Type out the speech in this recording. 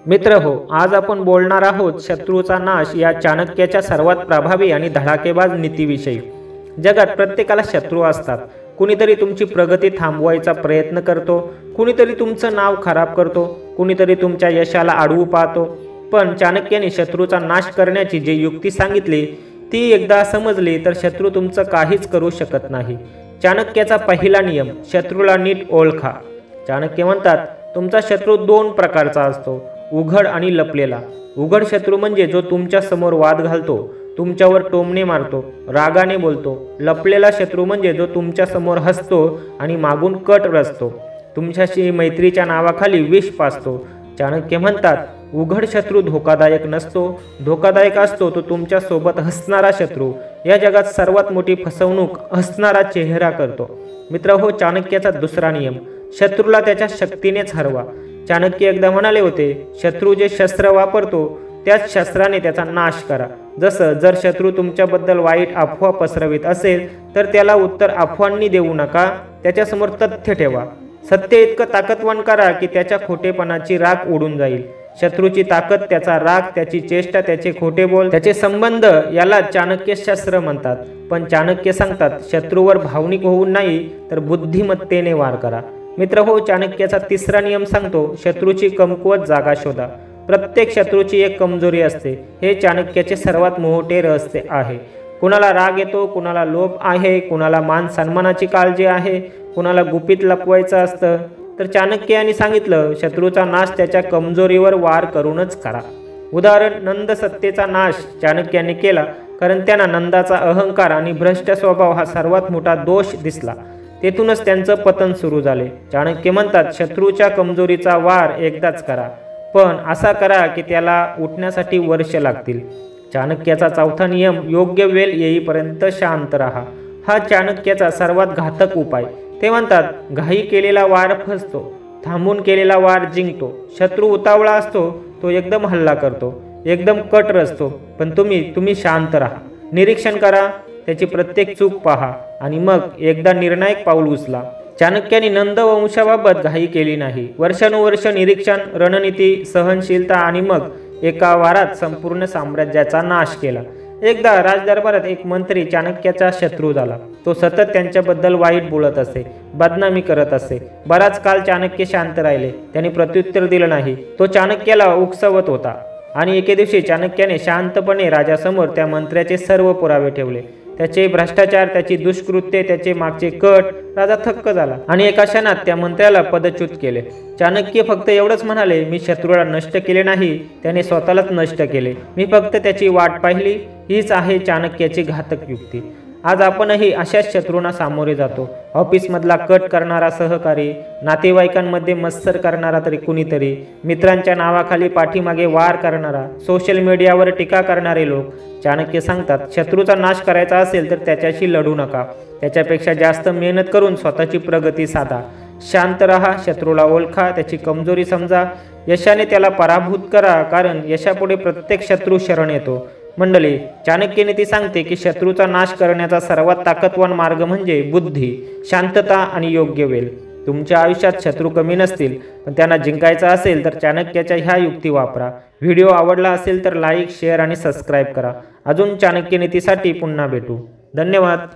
मित्र हो, आज आपण बोलणार आहोत शत्रूचा नाश या चाणक्याच्या सर्वात प्रभावी आणि धडाकेबाज नीतीविषयी। जगात प्रत्येकाला शत्रू असतात। कुणीतरी तुमची प्रगती थांबवायचा प्रयत्न करतो, कुणीतरी तुमचं नाव खराब करतो, कुणीतरी तुमच्या यशाला अडवू पाहतो। पण चाणक्याने शत्रूचा नाश करण्याची जी युक्ती सांगितली ती एकदा समजली तर शत्रू तुमचं काहीच करू शकत नाही। चाणक्याचा पहिला नियम, शत्रूला नीट ओळखा। चाणक्य म्हणतात, तुमचा शत्रू दोन प्रकारचा असतो, उघड आणि लपलेला। उघड शत्रू म्हणजे जो तुमच्या समोर वाद घालतो, तुमच्यावर टोमणे मारतो, रागाने बोलतो। लपलेला शत्रू म्हणजे जो तुमच्या समोर हसतो आणि मागून कट रचतो, तुमच्याशी मैत्रीच्या नावाखाली विष पाजतो। चाणक्य म्हणतात, उघड शत्रू धोकादायक नसतो, धोकादायक असतो तो तुमच्या सोबत हसणारा शत्रू। या जगात सर्वात मोठी फसवणूक हसणारा चेहरा करतो। मित्र हो, चाणक्याचा दुसरा नियम, शत्रूला त्याच्या शक्तीनेच हरवा। चाणक्य एकदा म्हणाले होते, शत्रू जे शस्त्र वापरतो त्याच शस्त्राने त्याचा नाश करा। जसं जर शत्रू तुमच्याबद्दल वाईट अफवा पसरवित असेल तर त्याला उत्तर अफवांनी देऊ नका, त्याच्यासमोर तथ्य ठेवा। सत्य इतकं ताकदवान करा की त्याच्या खोटेपणाची राख उडून जाईल। शत्रूची ताकद त्याचा राग, त्याची चेष्टा, त्याचे खोटे बोल, त्याचे संबंध याला चाणक्य शस्त्र म्हणतात। पण चाणक्य सांगतात, शत्रूवर भावनिक होऊन नाही तर बुद्धिमत्तेने वार करा। मित्र हो, चाणक्याचा तिसरा नियम सांगतो, शत्रूची कमकुवत जागा शोधा। प्रत्येक शत्रूची एक कमजोरी असते, हे चाणक्याचे सर्वात मोठे रहस्य आहे। कुणाला राग येतो, कुणाला लोभ आहे, कुणाला मान सन्मानाची काळजी आहे, कुणाला गुपित लपवायचं असतं। तर चाणक्य यांनी सांगितलं, शत्रूचा नाश त्याच्या कमजोरीवर वार करूनच करा। उदाहरण, नंद सत्तेचा नाश चाणक्याने केला कारण त्यांना नंदाचा अहंकार आणि भ्रष्ट स्वभाव हा सर्वात मोठा दोष दिसला। तेथूनच त्यांचं पतन सुरू झाले। चाणक्य म्हणतात, शत्रूच्या कमजोरीचा वार एकदाच करा, पण असा करा की त्याला उठण्यासाठी वर्ष लागतील। चाणक्याचा चौथा नियम, योग्य वेळ येईपर्यंत शांत राहा। हा चाणक्याचा सर्वात घातक उपाय। ते म्हणतात, घाई केलेला वार फसतो, थांबून केलेला वार जिंकतो। शत्रू उतावळा असतो, तो एकदम हल्ला करतो, एकदम कट रचतो, पण तुम्ही शांत राहा, निरीक्षण करा, त्याची प्रत्येक चूक पहा आणि मग एकदा निर्णायक पाऊल उचला। चाणक्याने नंद वंशाबाबत घाई केली नाही। वर्षानुवर्ष निरीक्षण, रणनीती, सहनशीलता आणि मग एका वारात संपूर्ण साम्राज्याचा नाश केला। एकदा राजदरबारात एक मंत्री चाणक्याचा शत्रू झाला। तो सतत त्यांच्याबद्दल वाईट बोलत असे, बदनामी करत असे। बराच काळ चाणक्य शांत राहिले, त्यांनी प्रत्युत्तर दिलं नाही। तो चाणक्याला उकसवत होता आणि एके दिवशी चाणक्याने शांतपणे राजासमोर त्या मंत्र्याचे सर्व पुरावे ठेवले, त्याचे भ्रष्टाचार, त्याची दुष्कृत्ये, त्याचे मागचे कट। राजा थक्क झाला आणि एका क्षणात त्या मंत्र्याला पदच्युत केले। चाणक्य फक्त एवढंच म्हणाले, मी शत्रूला नष्ट केले नाही, त्याने स्वतःलाच नष्ट केले, मी फक्त त्याची वाट पाहिली। हीच आहे चाणक्याची घातक युक्ती। आज आपणही अशाच शत्रूंना सामोरे जातो। ऑफिसमधला कट करणारा सहकारी, नातेवाईकांमध्ये मत्सर करणारा तरी कुणीतरी, मित्रांच्या नावाखाली पाठीमागे वार करणारा, सोशल मीडियावर टीका करणारे लोक। चाणक्य सांगतात, शत्रूचा नाश करायचा असेल तर त्याच्याशी लढू नका, त्याच्यापेक्षा जास्त मेहनत करून स्वतःची प्रगती साधा। शांत रहा, शत्रूला ओळखा, त्याची कमजोरी समजा, यशाने त्याला पराभूत करा, कारण यशापुढे प्रत्येक शत्रू शरण येतो। मंडळी, चाणक्य नीती सांगते की शत्रूचा नाश करण्याचा सर्वात ताकदवान मार्ग म्हणजे बुद्धी, शांतता आणि योग्य वेळ। तुमच्या आयुष्यात शत्रू कमी नसतील, पण त्यांना जिंकायचं असेल तर चाणक्याच्या ह्या युक्ती वापरा। व्हिडिओ आवडला असेल तर लाईक, शेअर आणि सबस्क्राईब करा। अजून चाणक्य नीतीसाठी पुन्हा भेटू। धन्यवाद।